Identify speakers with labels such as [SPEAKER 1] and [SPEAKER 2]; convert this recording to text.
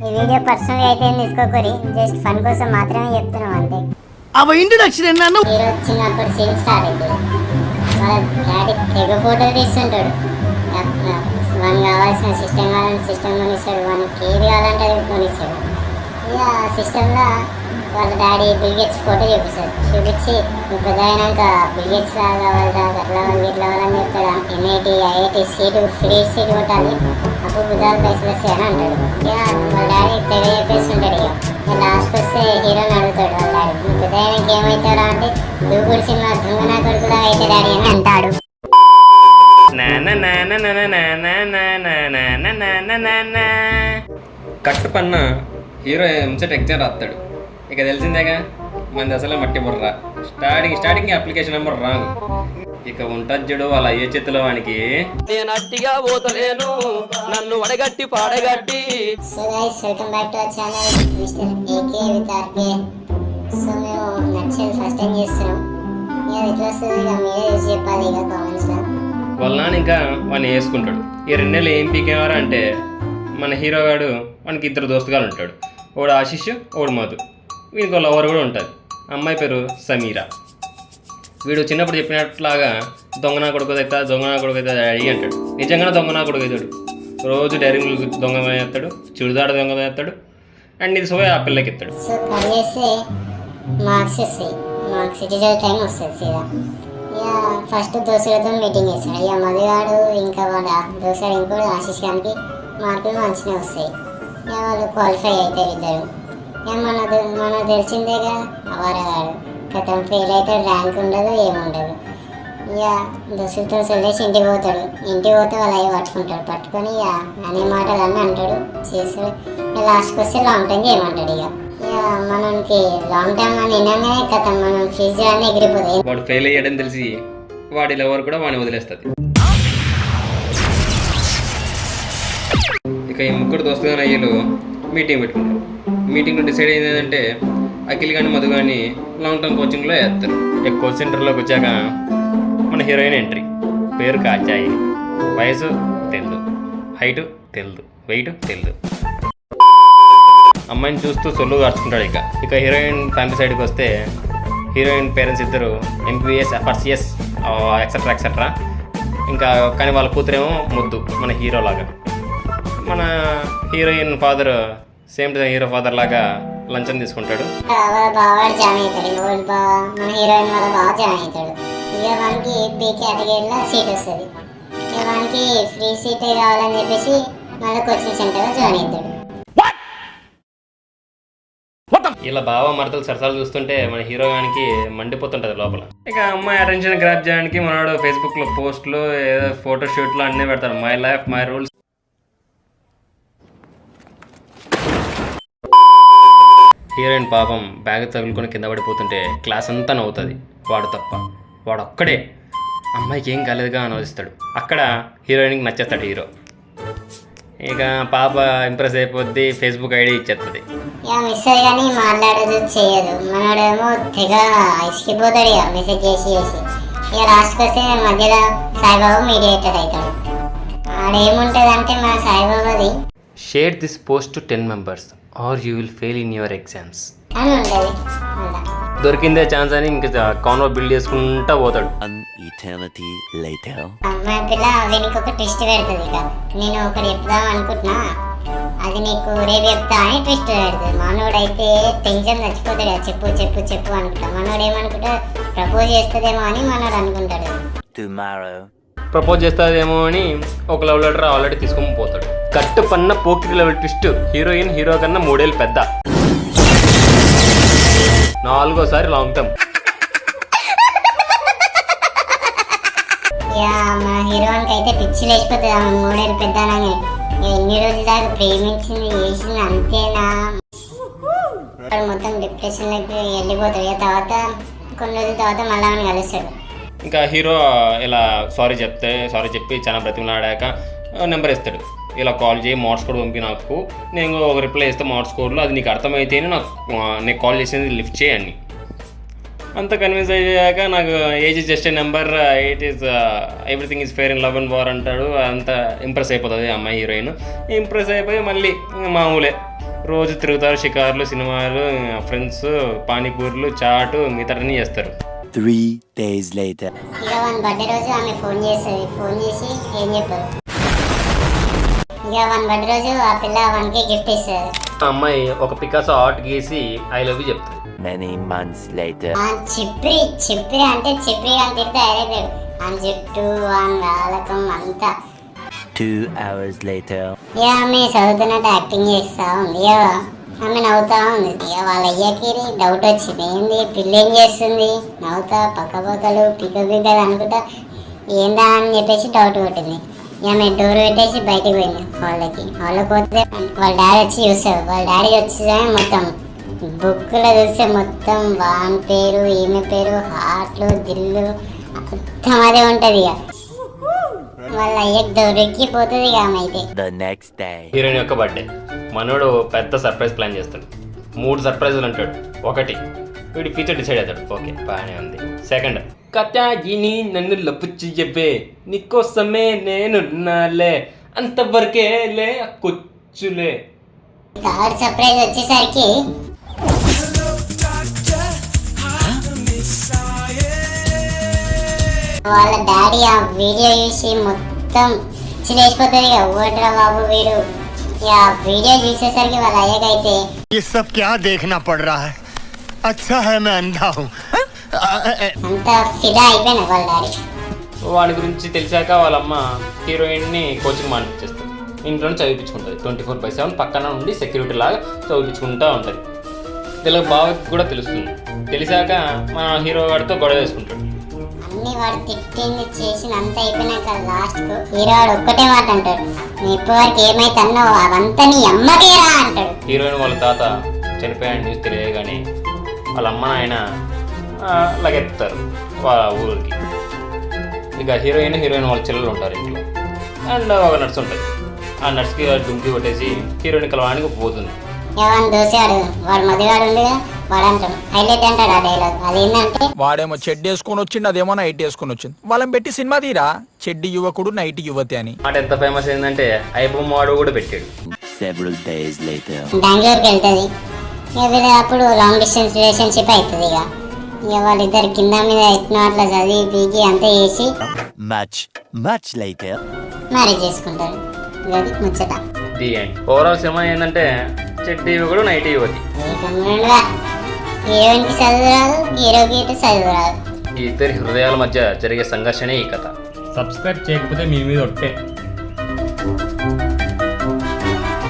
[SPEAKER 1] ఈ video personal అయితే ఏం తీసుకోకూరి, జస్ట్ ఫన్ కోసం మాత్రమే చెప్తున్నాం అంతే. హీరో చిన్నప్పుడు సీన్ స్టార్ట్ అవుతుంది. వాళ్ళ డాడీ తెగ ఫోటోలు తీస్తుంటాడు. వానికి కావాల్సిన సిస్టమ్ కావాలంటే సిస్టమ్ కొనిస్తాడు, వానికి ఏది కావాలంటే అది కొనిస్తాడు. ఇక సిస్టంలో వాళ్ళ డాడీ బిల్గేట్స్ ఫోటో చూపిస్తాడు. చూపించి నువ్వు పెద్ద అయినాక బిల్గేట్స్ లాగా కావాలరా, అట్లా వాళ్ళు ఇట్లా వాళ్ళని చెప్తాడు. NIT IIT seat free seat కొట్టాలి, అప్పుడు బుధాలు పైసలు వస్తాయి అని అంటాడు. ఇక వాళ్ళ డాడీ తెగ చెప్పేస్తుంటాడు. ఇక లాస్ట్కి వస్తే హీరోని అడుగుతాడు వాళ్ళ డాడీ, నువ్వు పెద్ద అయినాక ఏమవుతాడా అంటే దూకుడు సినిమా దొంగనా కొడుకులా అయితే డాడీ అని అంటాడు.
[SPEAKER 2] కట్టు పన్న హీరో ఎంసెట్ ఎగ్జామ్ రాస్తాడు. ఇక తెలిసిందేగా మనది అసలే మట్టి బుర్ర. Starting application number wrong. ఇక ఉంటుంది చూడు వాళ్ళ అయ్యే చేతిలో వానికి
[SPEAKER 3] నేను అట్టిగా పోతలేను, నన్ను వడగట్టి పాడగట్టి.
[SPEAKER 1] So guys, welcome back to our channel mister AK with RK. So మేము నచ్చల్ ఫస్ట్ టైం చేస్తున్నాం. ఇక ఎట్లా వస్తుంది ఇక మీరే చూసి చెప్పాలి ఇక కామెంట్స్లో.
[SPEAKER 2] వాళ్ళ నాన్న ఇంకా వాడిని వేసుకుంటాడు. ఈ 2 నెలలు ఏం పీకేవారా అంటే మన హీరో గాడు వానికి 2 దోస్తుగాలు ఉంటాడు. ఒకడు ఆశిష్, ఒకడు మధు. వీడికి ఒక లవర్ కూడా ఉంటుంది. అమ్మాయి పేరు సమీరా. వీడు చిన్నప్పుడు చెప్పినట్లాగా దొంగనా కొడుకు అవుతా డాడీ అంటాడు. నిజంగానే దొంగనా కొడుకు అవుతాడు. రోజు డైరీ మిల్క్ దొంగ ఎత్తాడు, చుడిదాడు దొంగ ఎత్తాడు, అండ్ ఇది సోయ ఆ పిల్లకి ఎత్తాడు.
[SPEAKER 1] సో పని చేస్తే మార్క్స్ వస్తాయి, మార్క్స్ రిజల్ట్ టైం వస్తుంది సీదా. ఇక ఫస్ట్ దోస్తులతో మీటింగ్ చేస్తాడు. ఇక మధుగాడు ఇంకా వాళ్ళ దోస్తుడు ఇంకోటి ఆశిష్ గారికి మార్కులు మంచిగా వస్తాయి. ఇక వాళ్ళు క్వాలిఫై అవుతారు ఇద్దరు. ఇక మనకు తెలిసిందేగా అవరగాడు గతం ఫెయిల్ అయితే ర్యాంక్ ఉండదు, ఏముండదు. ఇక దోస్తులతో వదిలేసి ఇంటికి పోతాడు. ఇంటికి పోతే వాళ్ళు అవి పట్టుకొని ఇక అనే మాటలు అన్నీ అంటాడు, చేస్తాడు. ఇక లాస్ట్కి వస్తే లాంగ్ టైం చేయమంటాడు. ఇక మనకి లాంగ్ టైం అని వినగానే కథ మనం ఫీజు అన్నీ ఎగిరిపోతాయి.
[SPEAKER 2] వాడు ఫెయిల్ అయ్యాడని తెలిసి వాడి లవర్ కూడా వాడిని వదిలేస్తుంది. ఇక ఈ ముగ్గురు దోస్తుగాని అయ్యలు మీటింగ్ పెట్టుకుంటారు. మీటింగ్లో డిసైడ్ అయింది ఏంటంటే అఖిల్ కానీ మధు కానీ లాంగ్ టర్మ్ కోచింగ్లో వేస్తారు. ఇక కోచ్ సెంటర్లోకి వచ్చాక మన హీరోయిన్ ఎంట్రీ. పేరు కాచాయి, వయసు తెలియదు, హైటు తెలియదు, వెయిట్ తెలియదు. అమ్మాయిని చూస్తూ సొల్లు కార్చుకుంటాడు. ఇక హీరోయిన్ ఫ్యామిలీ సైడ్కి వస్తే హీరోయిన్ పేరెంట్స్ ఇద్దరు ఎంబీబీఎస్, FRCS ఎక్సెట్రా. ఇంకా కానీ వాళ్ళ కూతురేమో ముద్దు మన హీరో లాగా. మన heroine father same hero father లాగా లంచం తీసుకుంటాడు.
[SPEAKER 1] బాగా జాయిన్ అవుతాడు. మన హీరోయిన్ వాళ్ళ బాగా జాయిన్ అవుతాడు. ఇక వానికి బీ కేటగిరీలో సీట్ వస్తుంది. ఇక వానికి ఫ్రీ సీట్ కావాలని చెప్పేసి మళ్ళీ కోచింగ్ సెంటర్లో జాయిన్ అవుతాడు.
[SPEAKER 2] ఇలా బావ మరతలు సరసాలు చూస్తుంటే మన హీరోగానికి మండిపోతుంటుంది లోపల. ఇక అమ్మాయి అటెన్షన్ గ్రాప్ చేయడానికి మనవాడు ఫేస్బుక్లో పోస్టులు, ఏదో ఫోటోషూట్లు అన్నీ పెడతాడు. My life my rules. Heroine పాపం బ్యాగ్ తగులుకొని కింద పడిపోతుంటే క్లాస్ అంతా నవ్వుతుంది, వాడు తప్ప. వాడు ఒక్కడే అమ్మాయికి ఏం కాలేదుగా అని ఆలోచిస్తాడు. అక్కడ హీరోయిన్కి నచ్చేస్తాడు హీరో. ఇక పాప ఇంప్రెస్ అయిపోద్ది, ఫేస్బుక్ ఐడి ఇచ్చేస్తుంది.
[SPEAKER 1] ఇక మిస్ అయ్యి కానీ మాట్లాడదు, చేయదు. మనోడేమో తెగ ఇసుకిపోతాడు ఇక మెసేజ్ చేసి. ఇక లాస్ట్కి వస్తే మధ్యలో సాయిబాబా మీడియేటర్ అవుతాడు. ఆడేముంటుంది అంటే మన సాయిబాబాది
[SPEAKER 2] share this post to 10 members or you will fail in your exams
[SPEAKER 1] అని ఉంటుంది.
[SPEAKER 2] దొరికిందే ఛాన్స్ అని ఇంకా కాన్వో బిల్డ్ చేసుకుంటా పోతాడు.
[SPEAKER 1] అమ్మాయి పిల్ల వీనికి ఒక ట్విస్ట్ పెడుతుంది. ఇక నేను ఒకటి చెప్దాం అనుకుంటున్నా, అది నీకు రేపు చెప్తా అని ట్విస్ట్ పెడుతుంది. మనోడైతే టెన్షన్ చచ్చిపోతాడు. చెప్పు చెప్పు చెప్పు అనుకుంటా. మనోడు ఏమనుకుంటా, ప్రపోజ్ చేస్తుందేమో అని మనోడు అనుకుంటాడు.
[SPEAKER 2] ప్రపోజ్ చేస్తుందేమో అని ఒక లవ్ లెటర్ ఆల్రెడీ తీసుకొని పోతాడు. కట్టు పన్న Pokiri level twist. Heroine hero కన్నా 3 ఏళ్ళు పెద్ద. 4వ లాంగ్ టర్మ్.
[SPEAKER 1] ఇక మన హీరోయిన్కి అయితే పిచ్చి లేచిపోతుంది. ఆమె 3 ఏళ్ళు పెద్ద అనగానే. ఎన్ని రోజుల దాకా ప్రేమించింది చేసింది అంతేనా, మొత్తం డిప్రెషన్లోకి వెళ్ళిపోతాడు. ఇక తర్వాత కొన్ని రోజుల తర్వాత మళ్ళీ ఆమెను కలుస్తాడు.
[SPEAKER 2] ఇంకా హీరో ఇలా సారీ చెప్పి చాలా బ్రతిమలాడాక నెంబర్ ఇస్తాడు. ఇలా కాల్ చేయి, మార్క్స్ కోడ్ పంపి నాకు, నేను ఒక రిప్లై ఇస్తే మార్క్స్ కోడ్లో అది నీకు అర్థమైతేనే నేను కాల్ చేసేది లిఫ్ట్ చేయండి. అంత కన్విన్స్ అయ్యాక నాకు age just a number, it is everything is fair in love and war అంటాడు. అంత ఇంప్రెస్ అయిపోతుంది అమ్మాయి హీరోయిన్. ఇంప్రెస్ అయిపోయి మళ్ళీ మామూలే రోజు తిరుగుతారు, షికార్లు, సినిమాలు, ఫ్రెండ్స్, పానీపూర్లు, చాటు, మిగతాన్ని చేస్తారు.
[SPEAKER 4] 3 days later.
[SPEAKER 1] ఇక వన్ బర్త్డే రోజు ఆమె ఫోన్ చేస్తుంది. ఫోన్ చేసి ఏం చెప్పారు, ఇక వన్ బర్త్డే రోజు ఆ పిల్ల వన్కే గిఫ్ట్ ఇస్తుంది.
[SPEAKER 2] ఆ అమ్మాయి ఒక పికాసో ఆర్ట్ గీసి ఐ లవ్ యూ చెప్తుంది.
[SPEAKER 4] Many months later.
[SPEAKER 1] చిప్రి చిప్రి అంటే చిప్రి అని తిరిగితే అయిపోయాడు. ఆ జుట్టు ఆ గాలకం అంతా.
[SPEAKER 4] 2 hours later.
[SPEAKER 1] ఇక ఆమె చదువుతున్నట్టు యాక్టింగ్ చేస్తా ఉంది. ఇక ఆమె నవ్వుతా ఉంది. ఇక వాళ్ళ అయ్యకి డౌట్ వచ్చింది, ఏంది పిల్ల ఏం చేస్తుంది, నవ్వుతా పక్కపక్కలు పిక్కలు అనుకుంటా ఏందా అని చెప్పేసి డౌట్ కొట్టింది. ఇక ఆమె డోర్ పెట్టేసి బయటికి పోయింది హాల్లోకి పోతే వాళ్ళ డాడీ వచ్చి చూస్తారు. వాళ్ళ డాడీ వచ్చి మొత్తం బుక్లో చూస్తే మొత్తం వాన్ పేరు, ఈమె పేరు, హార్ట్లు, దిల్లు మొత్తం అదే ఉంటుంది. ఇక వాళ్ళ అయ్యకి దొరికిపోతుంది. ఇక ఆమె అయితే
[SPEAKER 4] The next day.
[SPEAKER 2] హీరోయిన్ యొక్క బర్త్డే. మనోడు పెద్ద సర్ప్రైజ్ ప్లాన్ చేస్తాడు. 3 సర్ప్రైజులు అంటాడు. ఒకటి వీడి ఫ్యూచర్ డిసైడ్ అవుతాడు, ఓకే బాగానే ఉంది. సెకండ్, కథాయిని నన్ను లపుచ్చి చెప్పే, నీకోసమే నేనున్నాలే, అంతవరకే లే కొచ్చులే.
[SPEAKER 1] థర్డ్ సర్ప్రైజ్ వచ్చేసరికి వాళ్ళ డాడీ ఆ వీడియో చూసి మొత్తం చిలేసిపోతుంది. ఇక ఓటరా బాబు వీడు. ఇక వీడియో చూసేసరికి వాళ్ళ అయ్యకైతే
[SPEAKER 5] ये सब क्या देखना पड़ रहा है? अच्छा है मैं अंधा हूँ.
[SPEAKER 1] అంత ఫిదా అయిపోయినా వాళ్ళ డాడీ.
[SPEAKER 2] వాడి గురించి తెలిసాక వాళ్ళమ్మ హీరోయిన్ని కోచింగ్ మానిపించేస్తుంది. ఇంట్లోనే చదివించుకుంటుంది. 24/7 పక్కన ఉండి సెక్యూరిటీ లాగా చదివించుకుంటూ ఉంటుంది. తెలుగు బావకి కూడా తెలుస్తుంది. తెలిసాక మన హీరో వాడితో గొడవ వేసుకుంటాడు.
[SPEAKER 1] అన్ని వాడు తిట్టింది చేసిన అంత అయిపోయినాక లాస్ట్ కు హీరో వాడు ఒక్కటే మాట అంటాడు, నువ్వు ఇప్పటివరకు ఏమైతే అన్నావు అవంతా నీ అమ్మకేరా అంటాడు.
[SPEAKER 2] హీరోయిన్ వాళ్ళ తాత చనిపోయాడు న్యూస్ తెలియగానే వాళ్ళ అమ్మ నాయన లగెత్తారు వాళ్ళ ఊరికి. ఇక హీరోయిన్ వాళ్ళ చెల్లెలు ఉంటారు ఇంట్లో. అండ్ ఒక నర్స్ ఉంటుంది. ఆ నర్స్కి డుంకి కొట్టేసి హీరోయిన్ కలవడానికి పోతుంది.
[SPEAKER 1] ఎవరు దోసాడు వాడు మధ్యవాడు ఉండగా వాడు అంటాడు, హైలైట్ అంటాడు ఆ డైలాగ్. అదేంటంటే
[SPEAKER 6] వాడేమో చెడ్డి వేసుకొని వచ్చింది, అదేమో నైట్ వేసుకొని వచ్చింది. వాళ్ళని పెట్టి సినిమా తీరా చెడ్డి యువకుడు నైట్ యువతి అని.
[SPEAKER 2] మాట ఎంత ఫేమస్ ఏంటంటే ఐబొమ్మ వాడు కూడా పెట్టాడు.
[SPEAKER 4] Several days later.
[SPEAKER 1] బెంగళూరుకి వెళ్తుంది. ఇక వీళ్ళ అప్పుడు లాంగ్ డిస్టెన్స్ రిలేషన్షిప్ అవుతుంది. ఇక వాళ్ళిద్దరు కింద మీద ఎట్నో అట్లా చదివి పీకి అంతా చేసి
[SPEAKER 4] Much later.
[SPEAKER 1] మ్యారేజ్ చేసుకుంటారు. ఇది ముచ్చట.
[SPEAKER 2] The end. ఓవరాల్ సినిమా ఏంటంటే చెడ్డి యువకుడు నైట్ యువతి.
[SPEAKER 1] హీరోయిన్ కి చదువు రాదు, హీరోకి ఇటు చదువు రాదు.
[SPEAKER 2] ఈ ఇద్దరి హృదయాల మధ్య జరిగే సంఘర్షణే ఈ కథ. సబ్స్క్రైబ్ చేయకపోతే మీ మీద ఒట్టే.